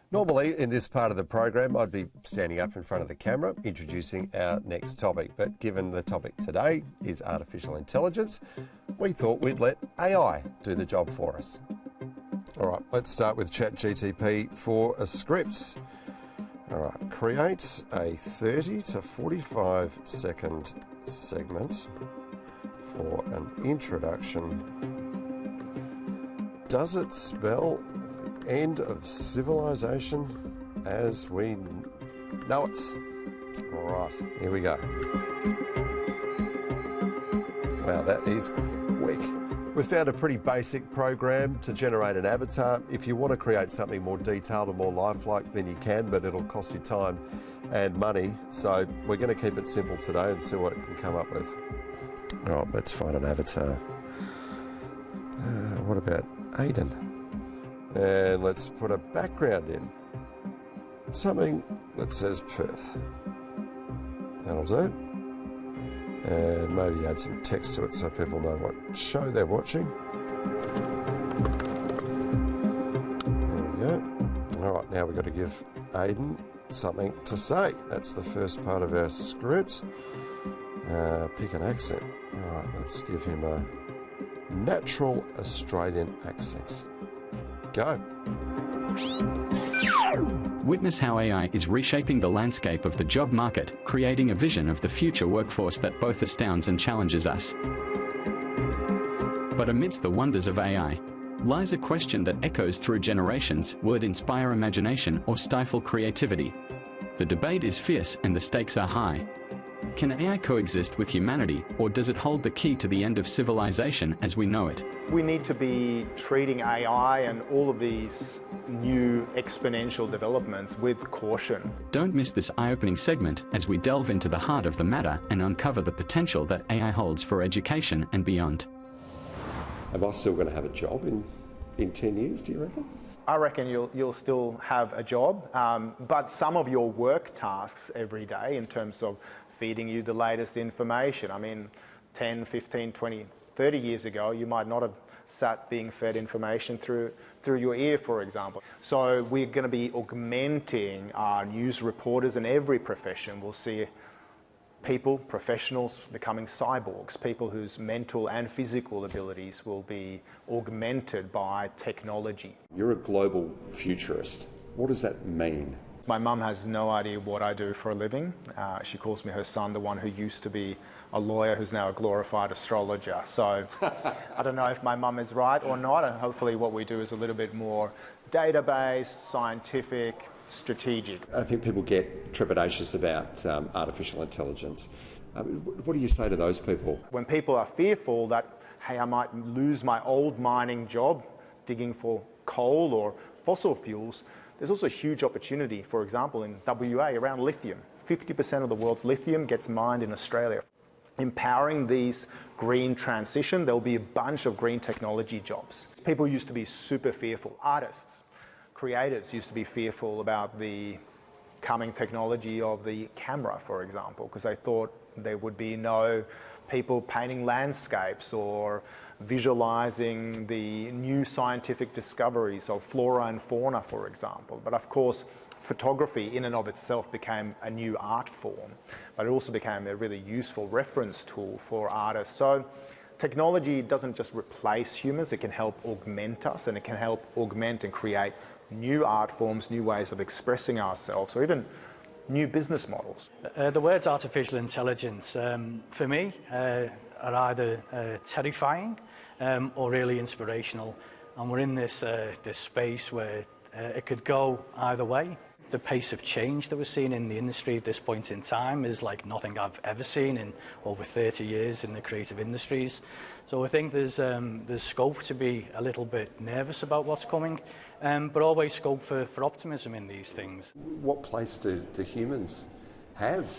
Normally, in this part of the program, I'd be standing up in front of the camera introducing our next topic, but given the topic today is artificial intelligence, we thought we'd let AI do the job for us. All right, let's start with ChatGTP for a script. All right, create a 30 to 45 second segment for an introduction. Does it spell the end of civilization as we know it? All right, here we go. Wow, that is quick. We found a pretty basic program to generate an avatar. If you want to create something more detailed and more lifelike, then you can, but it'll cost you time and money. So we're going to keep it simple today and see what it can come up with. All right, let's find an avatar. What about Aiden? And let's put a background in. Something that says Perth. That'll do. And maybe add some text to it so people know what show they're watching. There we go. All right, now we've got to give Aiden something to say. That's the first part of our script. Pick an accent. All right, let's give him a natural Australian accent. Go. Witness how AI is reshaping the landscape of the job market, creating a vision of the future workforce that both astounds and challenges us. But amidst the wonders of AI, lies a question that echoes through generations: will it inspire imagination or stifle creativity? The debate is fierce and the stakes are high. Can AI coexist with humanity, or does it hold the key to the end of civilization as we know it? We need to be treating AI and all of these new exponential developments with caution. Don't miss this eye-opening segment as we delve into the heart of the matter and uncover the potential that AI holds for education and beyond. Am I still going to have a job in 10 years, do you reckon? I reckon you'll still have a job, but some of your work tasks every day in terms of feeding you the latest information. I mean, 10, 15, 20, 30 years ago, you might not have sat being fed information through your ear, for example. So we're going to be augmenting our news reporters in every profession. We'll see people, professionals, becoming cyborgs, people whose mental and physical abilities will be augmented by technology. You're a global futurist. What does that mean? My mum has no idea what I do for a living. She calls me her son, the one who used to be a lawyer who's now a glorified astrologer. So I don't know if my mum is right or not, and hopefully what we do is a little bit more data-based, scientific, strategic. I think people get trepidatious about artificial intelligence. What do you say to those people? When people are fearful that, hey, I might lose my old mining job digging for coal or fossil fuels, there's also a huge opportunity, for example, in WA around lithium. 50% of the world's lithium gets mined in Australia. Empowering these green transition, there'll be a bunch of green technology jobs. People used to be super fearful. Artists, creatives used to be fearful about the coming technology of the camera, for example, because they thought there would be no people painting landscapes or visualizing the new scientific discoveries of flora and fauna, for example. But of course, photography in and of itself became a new art form, but it also became a really useful reference tool for artists. So technology doesn't just replace humans, it can help augment us, and it can help augment and create new art forms, new ways of expressing ourselves, or even new business models. The words artificial intelligence, for me, are either terrifying or really inspirational. And we're in this space where it could go either way. The pace of change that we're seeing in the industry at this point in time is like nothing I've ever seen in over 30 years in the creative industries. So I think there's scope to be a little bit nervous about what's coming, but always scope for optimism in these things. What place do humans have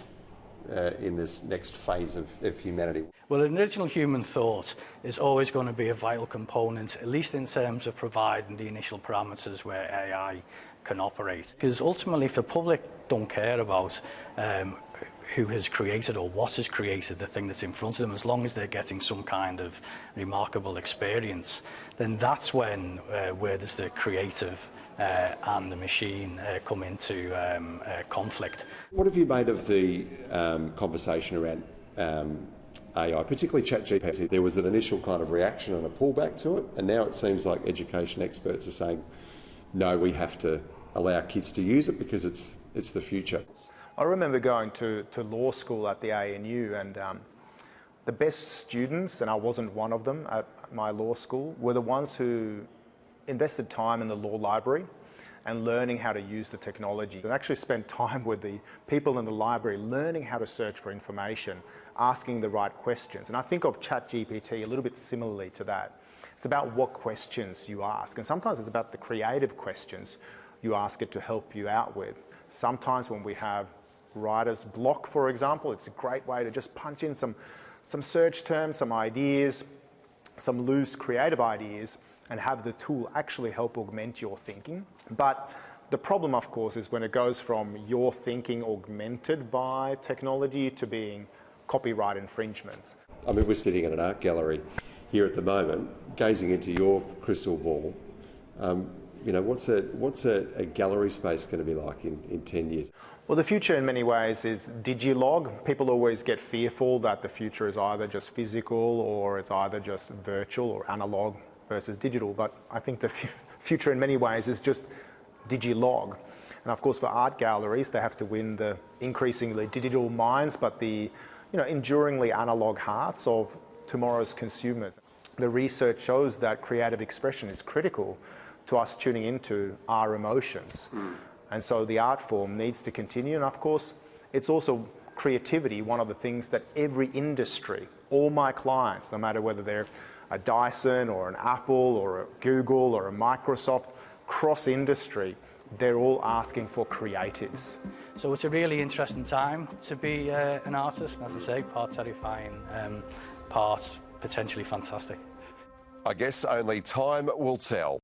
in this next phase of humanity? Well, an original human thought is always going to be a vital component, at least in terms of providing the initial parameters where AI can operate. Because ultimately, if the public don't care about who has created or what has created the thing that's in front of them, as long as they're getting some kind of remarkable experience, then that's when where there's the creative and the machine come into conflict. What have you made of the conversation around AI, particularly ChatGPT? There was an initial kind of reaction and a pullback to it, and now it seems like education experts are saying, no, we have to allow kids to use it because it's the future. I remember going to law school at the ANU, and the best students, and I wasn't one of them at my law school, were the ones who invested time in the law library and learning how to use the technology, and actually spent time with the people in the library learning how to search for information, asking the right questions. And I think of ChatGPT a little bit similarly to that. It's about what questions you ask, and sometimes it's about the creative questions you ask it to help you out with. Sometimes when we have writer's block, for example, it's a great way to just punch in some search terms, some ideas, some loose creative ideas, and have the tool actually help augment your thinking. But the problem, of course, is when it goes from your thinking augmented by technology to being copyright infringements. I mean, we're sitting in an art gallery here at the moment, gazing into your crystal ball. You know, what's a gallery space going to be like in 10 years? Well, the future in many ways is digilog. People always get fearful that the future is either just physical or it's either just virtual or analog versus digital, but I think the future in many ways is just digilog. And of course for art galleries, they have to win the increasingly digital minds, but the enduringly analog hearts of tomorrow's consumers. The research shows that creative expression is critical to us tuning into our emotions. And so the art form needs to continue, and of course it's also creativity, one of the things that every industry, all my clients, no matter whether they're a Dyson or an Apple or a Google or a Microsoft, cross-industry, they're all asking for creatives. So it's a really interesting time to be an artist, and as I say, part terrifying, part potentially fantastic. I guess only time will tell.